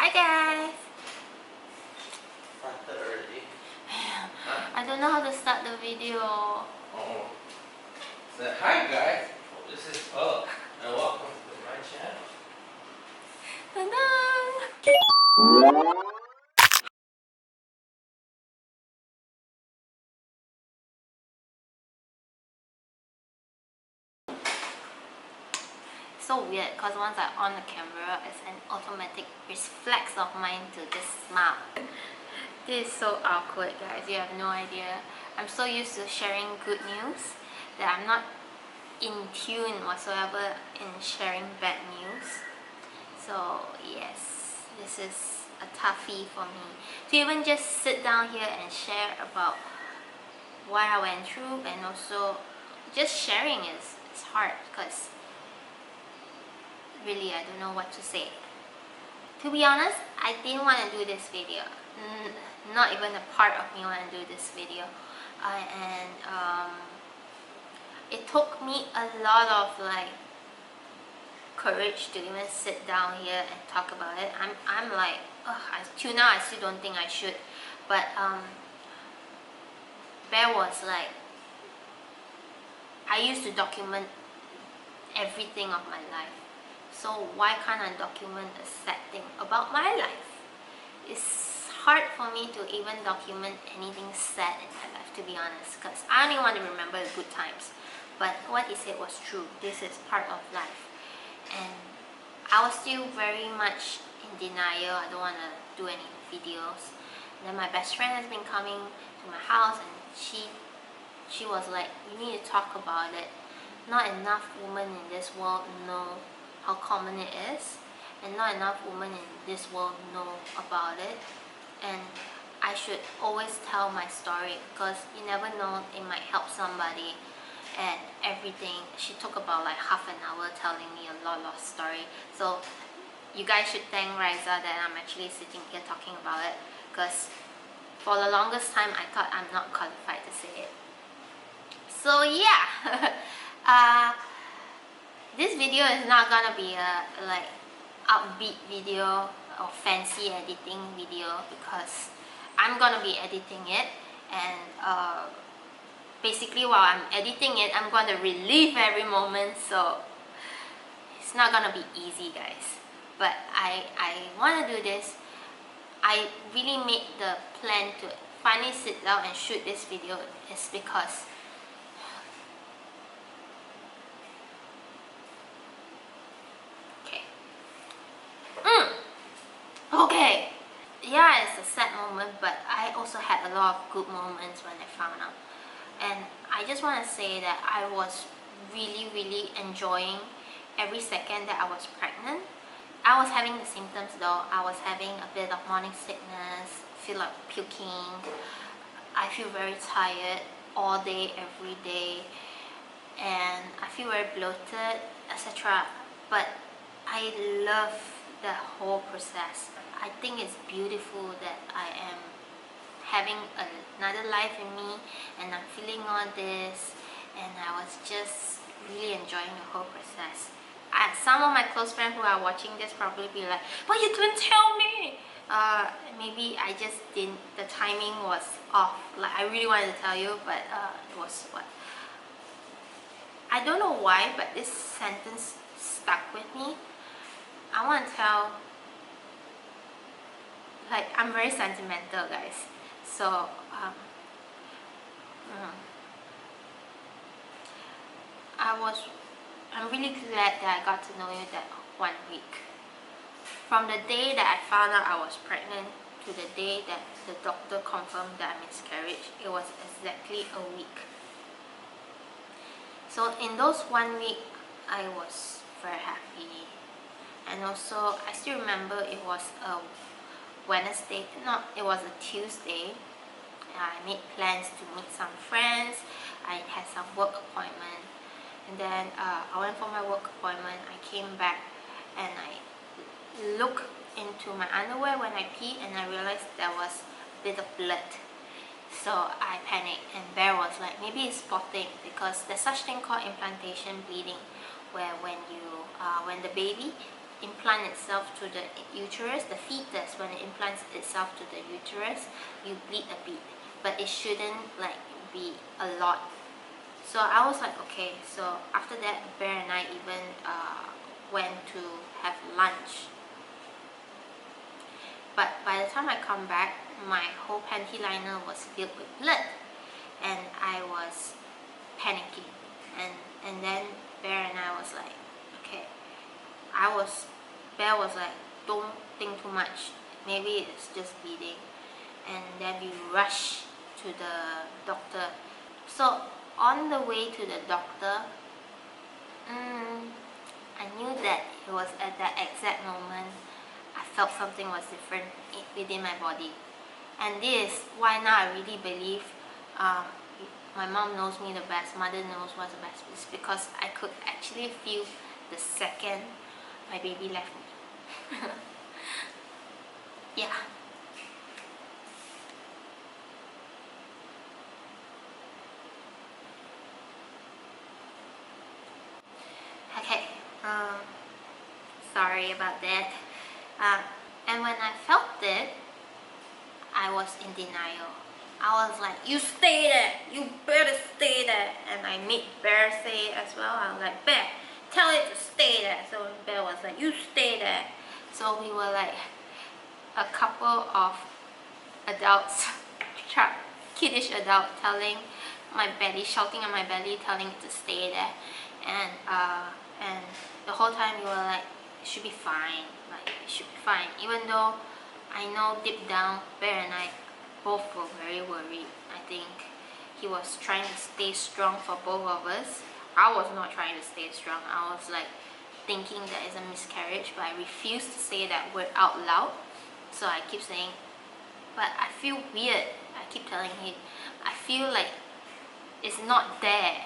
Hi guys! Started already? I don't know how to start the video. Oh. So, hi guys! This is Pearl and welcome to my channel. So weird because once I on the camera, it's an automatic reflex of mine to just smile. This is so awkward, guys. You have no idea. I'm so used to sharing good news that I'm not in tune whatsoever in sharing bad news. So yes, this is a toughie for me to even just sit down here and share about what I went through, and also just sharing is hard because really I don't know what to say. To be honest, I didn't want to do this video. Not even a part of me want to do this video. It took me a lot of courage to even sit down here and talk about it. I'm like, till now I still don't think I should. But Bear was like, I used to document everything of my life. So why can't I document a sad thing about my life? It's hard for me to even document anything sad in my life, to be honest, because I only want to remember the good times. But what he said was true. This is part of life. And I was still very much in denial. I don't want to do any videos. And then my best friend has been coming to my house, and she was like, you need to talk about it. Not enough women in this world know how common it is, and not enough women in this world know about it. And I should always tell my story because you never know, it might help somebody. And everything, she took about like half an hour telling me a lot of story. So you guys should thank Riza that I'm actually sitting here talking about it, because for the longest time I thought I'm not qualified to say it. So yeah. This video is not gonna be a upbeat video or fancy editing video, because I'm gonna be editing it, and basically while I'm editing it, I'm gonna relive every moment, so it's not gonna be easy, guys. But I wanna do this. I really made the plan to finally sit down and shoot this video is because okay, yeah, it's a sad moment, but I also had a lot of good moments when I found out. And I just want to say that I was really enjoying every second that I was pregnant. I was having the symptoms though. I was having a bit of morning sickness, feel like puking. I feel very tired all day, every day, and I feel very bloated, etc. But I love the whole process. I think it's beautiful that I am having another life in me, and I'm feeling all this, and I was just really enjoying the whole process. Some of my close friends who are watching this probably be like, but you didn't tell me. Maybe I just didn't, the timing was off. Like, I really wanted to tell you, but it was what, I don't know why, but this sentence stuck with me. I want to tell, like, I'm very sentimental, guys. So I'm really glad that I got to know you that 1 week. From the day that I found out I was pregnant to the day that the doctor confirmed that I miscarriage, it was exactly a week. So in those 1 week, I was very happy. And also, I still remember it was a Wednesday, no, it was a Tuesday. I made plans to meet some friends. I had some work appointment, and then I went for my work appointment. I came back and I looked into my underwear when I peed, and I realized there was a bit of blood. So I panicked, and Bear was like, maybe it's spotting, because there's such thing called implantation bleeding, where when the baby implant itself to the uterus, the fetus, when it implants itself to the uterus, you bleed a bit, but it shouldn't like be a lot. So I was like, okay. So after that, Bear and I even went to have lunch. But by the time I come back, my whole panty liner was filled with blood, and I was panicking. And then Bear and I was like, okay. Bear was like, don't think too much. Maybe it's just bleeding. And then we rushed to the doctor. So on the way to the doctor, I knew that it was at that exact moment I felt something was different within my body. And this is why now I really believe my mom knows me the best, mother knows what's the best. It's because I could actually feel the second my baby left me. Yeah. Okay, sorry about that. And when I felt it, I was in denial. I was like, you stay there, you better stay there. And I made Bear say it as well. I was like, Bear, tell it to stay there. So Bear was like, you stay there. So we were like a couple of adults, kiddish adult, telling my belly, shouting at my belly, telling it to stay there. And the whole time we were like, it should be fine, like it should be fine. Even though I know deep down, Bear and I both were very worried. I think he was trying to stay strong for both of us. I was not trying to stay strong. I was like thinking that it's a miscarriage, but I refused to say that word out loud. So I keep saying, but I feel weird. I keep telling him, I feel like it's not there.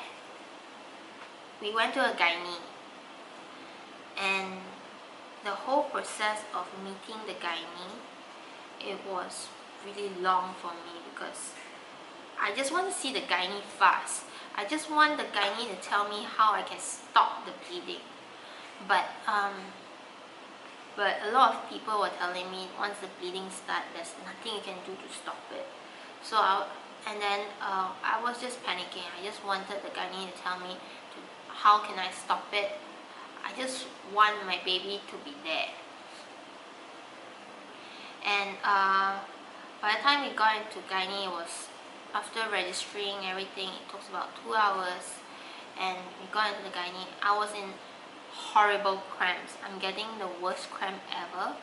We went to a gynae, and the whole process of meeting the gynae, it was really long for me because I just want to see the gynae fast. I just want the gynae to tell me how I can stop the bleeding. But a lot of people were telling me once the bleeding starts, there's nothing you can do to stop it. So I was just panicking. I just wanted the gynae to tell me how can I stop it. I just want my baby to be there. And by the time we got into gynae, it was after registering everything. It took about 2 hours, and we got into the gynae. I was in horrible cramps. I'm getting the worst cramp ever.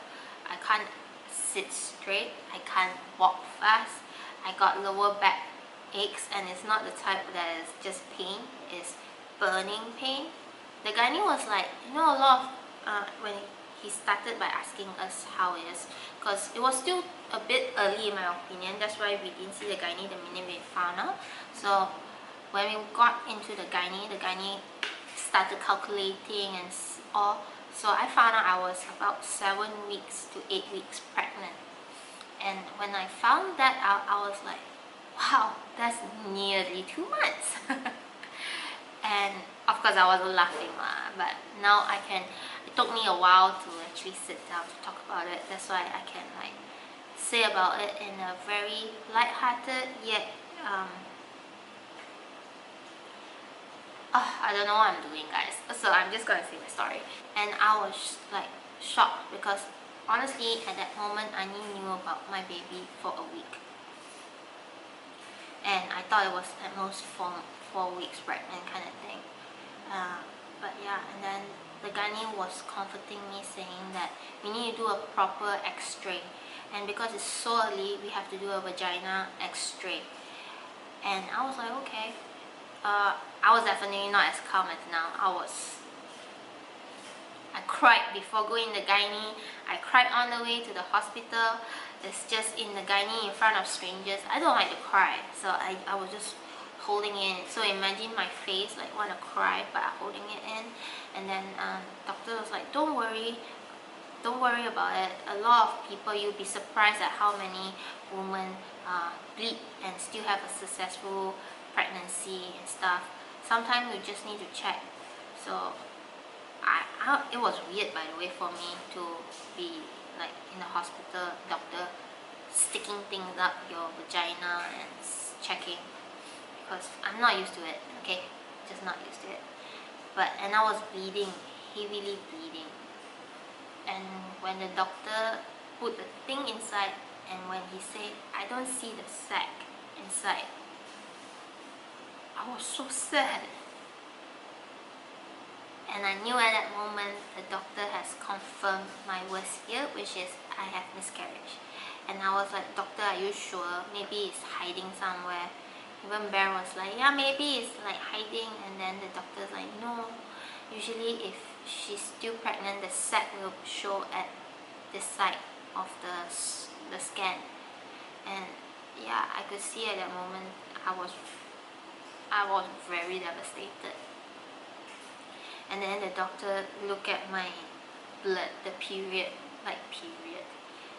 I can't sit straight. I can't walk fast. I got lower back aches, and it's not the type that is just pain. It's burning pain. The gynae was like, a lot of when he started by asking us how it is, because it was still a bit early in my opinion. That's why we didn't see the gynae the minute we found out. So when we got into the gynae started calculating and all. So I found out I was about 7 weeks to 8 weeks pregnant. And when I found that out, I was like, wow, that's nearly 2 months. And of course I wasn't laughing, but now it took me a while to actually sit down to talk about it. That's why I can like say about it in a very light-hearted yet I don't know what I'm doing, guys. So I'm just gonna say my story. And I was like shocked because honestly at that moment I only knew about my baby for a week. And I thought it was at most 4 weeks pregnant kind of thing. But yeah, and then the gynae was comforting me, saying that we need to do a proper x-ray. And because it's so early, we have to do a vagina x-ray. And I was like, okay. I was definitely not as calm as now. I cried before going to the gynae. I cried on the way to the hospital. It's just in the gynae in front of strangers. I don't like to cry, so I was just holding it in. So imagine my face like want to cry, but I'm holding it in. And then doctor was like, don't worry about it. A lot of people, you'll be surprised at how many women bleed and still have a successful pregnancy and stuff. Sometimes we just need to check. So it was weird, by the way, for me to be like in the hospital, doctor sticking things up your vagina and checking, because I'm not used to it, okay, just not used to it. And I was bleeding, heavily bleeding, and when the doctor put the thing inside, and when he said, "I don't see the sac inside," I was so sad. And I knew at that moment the doctor has confirmed my worst fear, which is I have miscarriage. And I was like, "Doctor, are you sure? Maybe it's hiding somewhere." Even Bear was like, "Yeah, maybe it's like hiding." And then the doctor's like, "No, usually if she's still pregnant, the sac will show at this side of the scan." And yeah, I could see at that moment I was very devastated. And then the doctor looked at my blood, the period,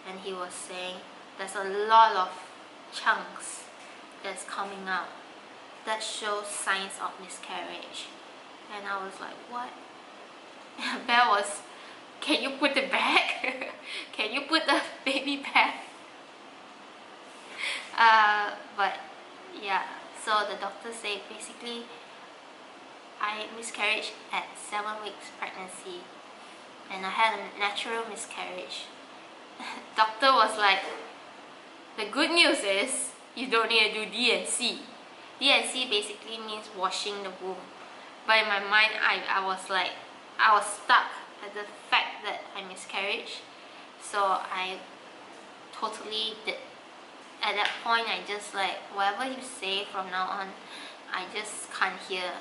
and he was saying, "There's a lot of chunks that's coming out that shows signs of miscarriage." And I was like, "What?" Bear was, "Can you put it back? Can you put the baby back?" But yeah, so the doctor said basically I miscarried at 7 weeks pregnancy, and I had a natural miscarriage. Doctor was like, "The good news is you don't need to do D&C." D&C basically means washing the womb. But in my mind, I was stuck at the fact that I miscarried. So I totally did. At that point, I just like, whatever you say from now on, I just can't hear.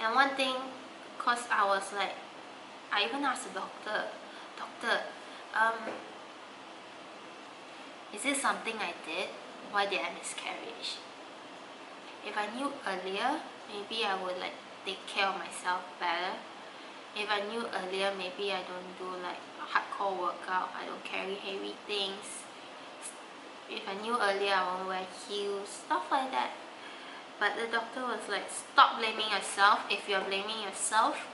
And one thing, cause I was like, I even asked the doctor, is this something I did? Why did I miscarriage? If I knew earlier, maybe I would like take care of myself better. If I knew earlier, maybe I don't do like a hardcore workout, I don't carry heavy things. If I knew earlier, I won't wear heels, stuff like that. But the doctor was like, "Stop blaming yourself. If you're blaming yourself,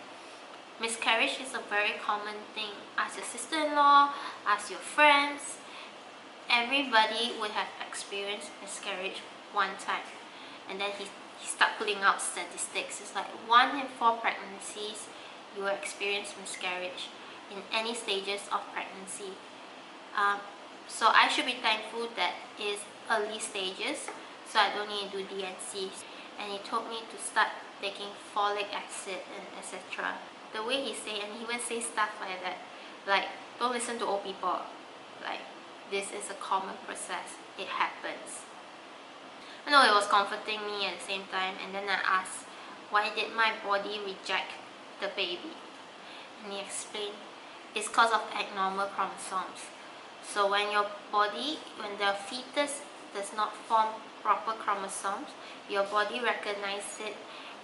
miscarriage is a very common thing. Ask your sister-in-law, ask your friends. Everybody would have experienced miscarriage one time." And then he started pulling out statistics. It's like 1 in 4 pregnancies you will experience miscarriage in any stages of pregnancy. So I should be thankful that it's early stages, so I don't need to do D&C. And he told me to start taking folic acid and etc. The way he say, and he would say stuff like that, like, "Don't listen to old people. Like, this is a common process. It happens." I know it was comforting me at the same time. And then I asked, "Why did my body reject the baby?" And he explained, it's because of abnormal chromosomes. So when the fetus does not form proper chromosomes, your body recognizes it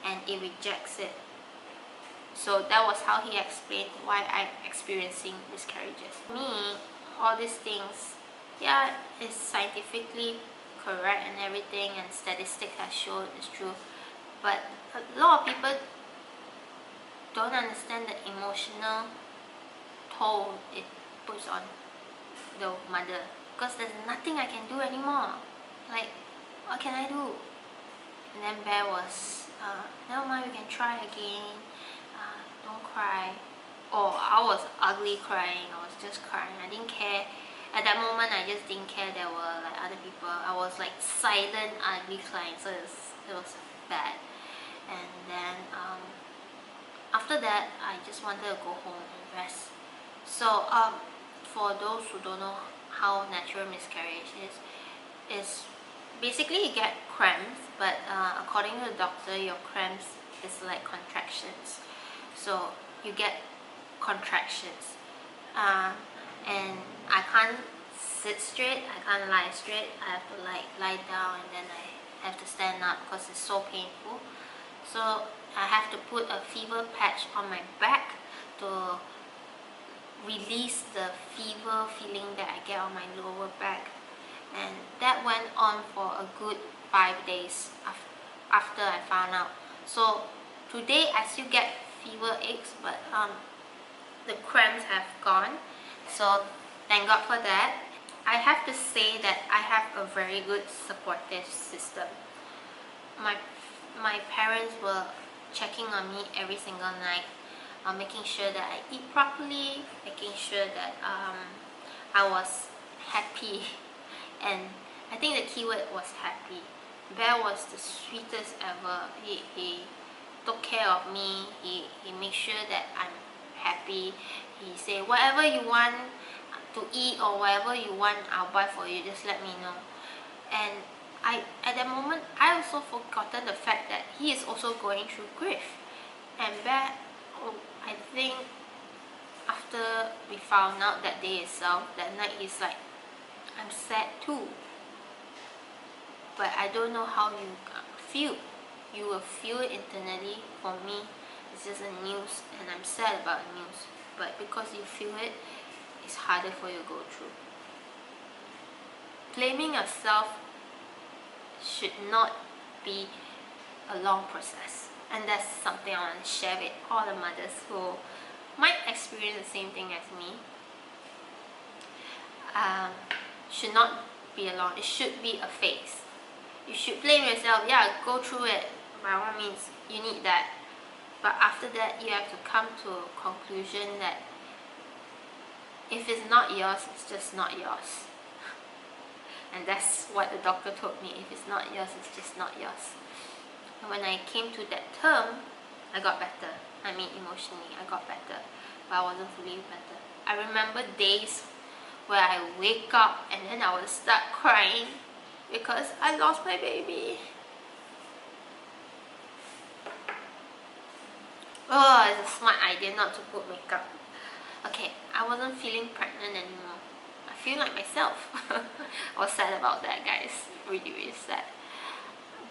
and it rejects it. So that was how he explained why I'm experiencing miscarriages. For me, all these things, yeah, it's scientifically correct and everything, and statistics have shown it's true. But a lot of people don't understand the emotional toll it puts on the mother, because there's nothing I can do anymore. Like, what can I do? And then Bear was, "Never mind, we can try again. Don't cry." Oh, I was ugly crying. I was just crying. I didn't care. At that moment, I just didn't care there were like other people. I was like silent, ugly crying. So it was bad. And then after that, I just wanted to go home and rest. So for those who don't know how natural miscarriage is basically you get cramps, but according to the doctor, your cramps is like contractions. So you get contractions, and I can't sit straight, I can't lie straight. I have to like lie down, and then I have to stand up because it's so painful. So I have to put a fever patch on my back to release the fever feeling that I get on my lower back. And that went on for a good 5 days after I found out. So today I still get fever aches, but the cramps have gone, so thank God for that. I have to say that I have a very good supportive system. My parents were checking on me every single night, making sure that I eat properly, making sure that I was happy, and I think the keyword was happy. Bear was the sweetest ever. He took care of me. He made sure that I'm happy. He said, whatever you want to eat or whatever you want, I'll buy for you, just let me know. And at that moment, I also forgotten the fact that he is also going through grief. And Bear, I think after we found out that day itself, that night, he's like, I'm sad too, but I don't know how you feel. You will feel it internally. For me, it's just a news, and I'm sad about the news, but because you feel it, it's harder for you to go through. Blaming yourself should not be a long process, and that's something I want to share with all the mothers who might experience the same thing as me. Should not be a long, it should be a phase. You should blame yourself, yeah, go through it, by all means, you need that. But after that, you have to come to a conclusion that if it's not yours, it's just not yours. And that's what the doctor told me. If it's not yours, it's just not yours. And when I came to that term, I got better. I mean, emotionally, I got better, but I wasn't fully better. I remember days where I wake up and then I would start crying because I lost my baby. Oh, it's a smart idea not to put makeup. Okay, I wasn't feeling pregnant anymore. I feel like myself. I was sad about that, guys. Really, really sad.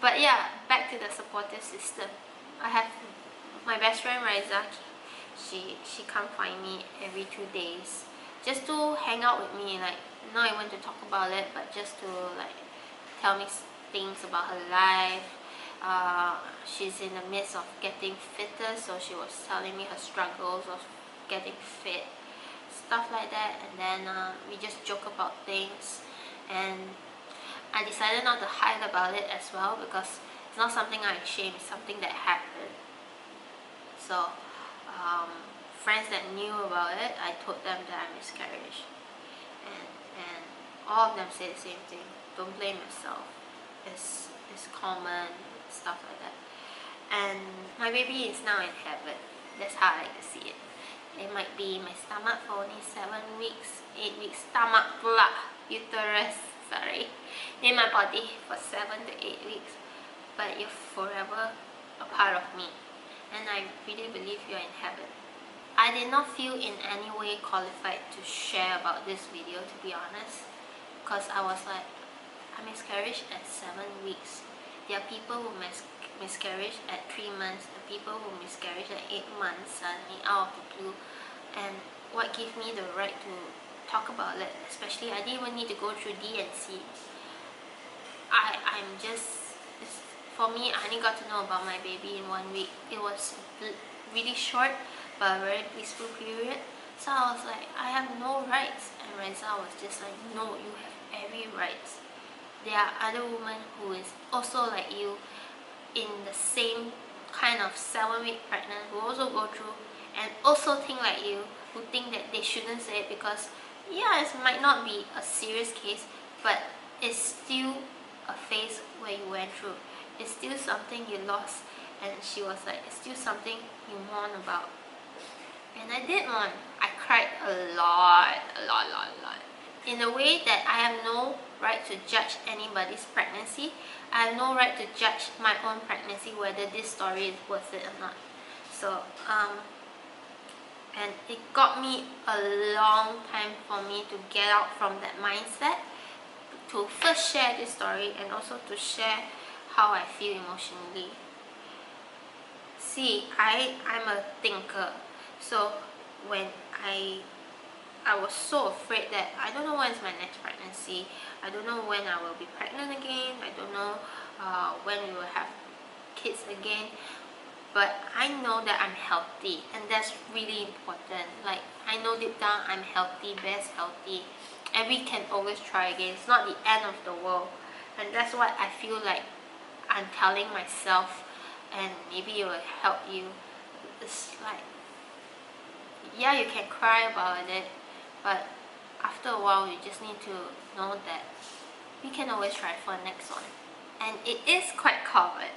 But yeah, back to the supportive system. I have my best friend Riza. She come find me every 2 days just to hang out with me, like not even to talk about it, but just to like tell me things about her life. She's in the midst of getting fitter, so she was telling me her struggles of getting fit, stuff like that. And then we just joke about things, and I decided not to hide about it as well, because it's not something I shame, it's something that happened. So friends that knew about it, I told them that I miscarriage, and all of them say the same thing. Don't blame yourself. It's common, stuff like that. And my baby is now in heaven. That's how I like to see it. It might be in my stomach for only 7 weeks, 8 weeks. Stomach pula, uterus, sorry, in my body for 7 to 8 weeks. But you're forever a part of me, and I really believe you're in heaven. I did not feel in any way qualified to share about this video, to be honest, because I was like, I miscarriage at 7 weeks. There are people who miscarriage at 3 months, and people who miscarriage at 8 months suddenly out of the blue. And what gave me the right to talk about it, especially I didn't even need to go through D&C. I'm just, for me, I only got to know about my baby in 1 week. It was really short, but a very peaceful period. So I was like, I have no rights. And Reza was just like, no, you have every rights. There are other women who is also like you, in the same kind of 7-week pregnant, who also go through and also think like you, who think that they shouldn't say it because, yeah, it might not be a serious case, but it's still a phase where you went through. It's still something you lost. And she was like, it's still something you mourn about. And I did mourn. I cried a lot. In a way that I have no right to judge anybody's pregnancy. I have no right to judge my own pregnancy, whether this story is worth it or not. So, and it got me a long time for me to get out from that mindset, to first share this story and also to share how I feel emotionally. See, I'm a thinker, so when I was so afraid that I don't know when's my next pregnancy, I don't know when I will be pregnant again, I don't know when we will have kids again. but I know that I'm healthy, and that's really important. Like, I know deep down I'm healthy, best healthy, and we can always try again. It's not the end of the world, and that's what I feel like I'm telling myself, and maybe it will help you. It's like, yeah, you can cry about it, but after a while you just need to know that we can always try for the next one. And it is quite common.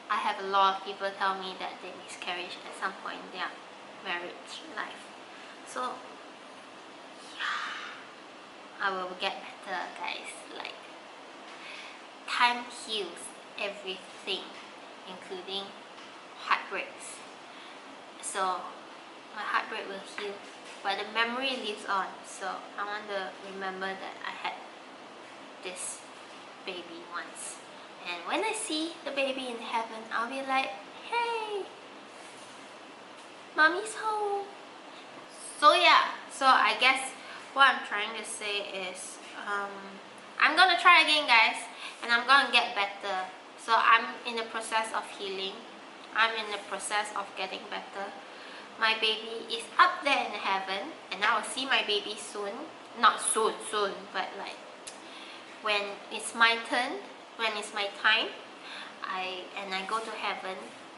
I have a lot of people tell me that they miscarriage at some point in their marriage life. So I will get better, guys. Like, time heals everything, including heartbreaks. So my heartbreak will heal, but the memory lives on. So I want to remember that I had this baby once, and when I see the baby in heaven, I'll be like, hey, mommy's home. So yeah, so I guess what I'm trying to say is I'm gonna try again, guys, and I'm gonna get better. So I'm in the process of healing. I'm in the process of getting better. My baby is up there in heaven, and I will see my baby soon. Not soon, but like when it's my turn, when it's my time, I go to heaven,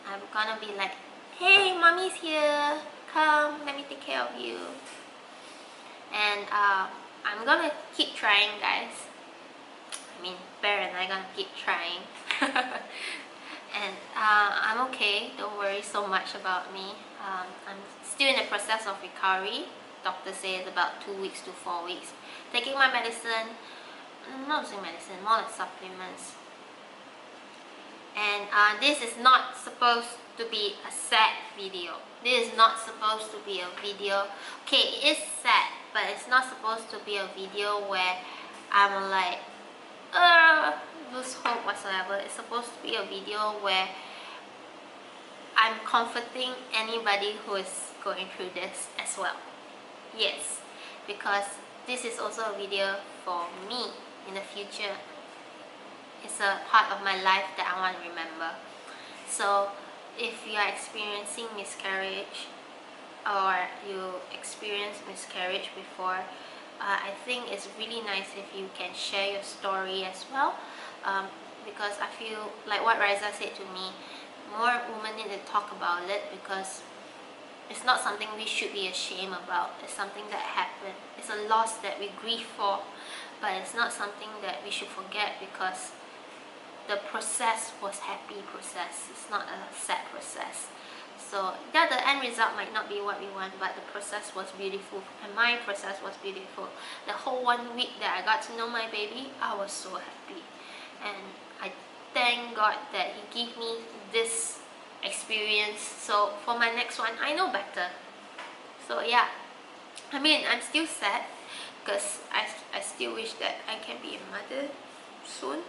I'm gonna be like, hey, mommy's here, come, let me take care of you. And I'm gonna keep trying, guys. I mean, Bear and I gonna keep trying. And I'm okay, don't worry so much about me. I'm still in the process of recovery. Doctor says about 2 weeks to 4 weeks. Taking my medicine, not using medicine, more like supplements. And this is not supposed to be a sad video. This is not supposed to be a video. Okay, it is sad, but it's not supposed to be a video where I'm like, lose hope whatsoever. It's supposed to be a video where I'm comforting anybody who is going through this as well. Yes, because this is also a video for me in the future. It's a part of my life that I want to remember. So if you are experiencing miscarriage, or you experienced miscarriage before, I think it's really nice if you can share your story as well, because I feel like what Riza said to me, more women need to talk about it, because it's not something we should be ashamed about. It's something that happened. It's a loss that we grieve for, but it's not something that we should forget, because the process was happy process. It's not a sad process. So yeah, the end result might not be what we want, but the process was beautiful, and my process was beautiful. The whole 1 week that I got to know my baby, I was so happy, and I thank God that He gave me this experience. So for my next one, I know better. So yeah, I mean, I'm still sad because I still wish that I can be a mother soon.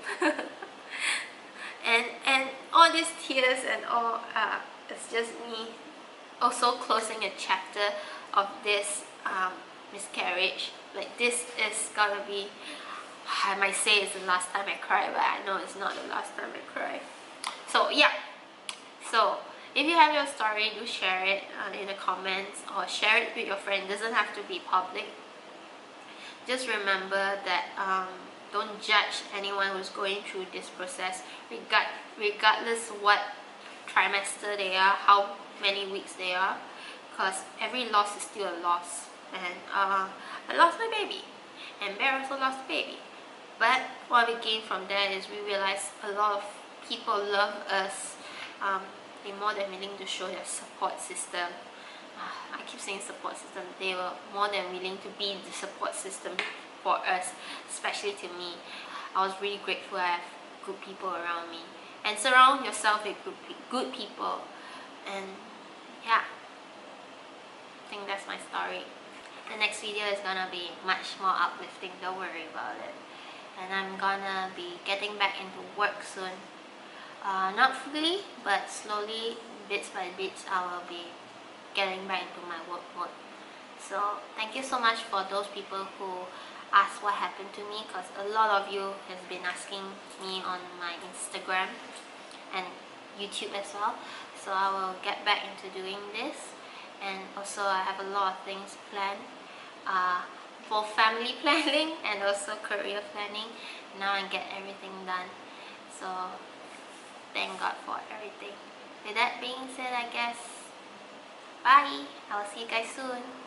and all these tears and all, it's just me also closing a chapter of this miscarriage. Like, this is gonna be, I might say it's the last time I cry, but I know it's not the last time I cry. So yeah, so if you have your story, do share it in the comments, or share it with your friend. It doesn't have to be public. Just remember that don't judge anyone who's going through this process, regardless what trimester they are, how many weeks they are, because every loss is still a loss. And I lost my baby, and Bear also lost a baby, but what we gain from that is we realize a lot of people love us. They're more than willing to show their support system. I keep saying support system. They were more than willing to be the support system for us, especially to me. I was really grateful I have good people around me. And surround yourself with good people. And yeah, I think that's my story. The next video is gonna be much more uplifting, don't worry about it. And I'm gonna be getting back into work soon. Not fully, but slowly, bits by bits, I will be getting back into my work mode. So thank you so much for those people who asked what happened to me, because a lot of you has been asking me on my Instagram and YouTube as well. So I will get back into doing this, and also I have a lot of things planned for family planning and also career planning. Now I get everything done. So thank God for everything. With that being said, I guess bye. I will see you guys soon.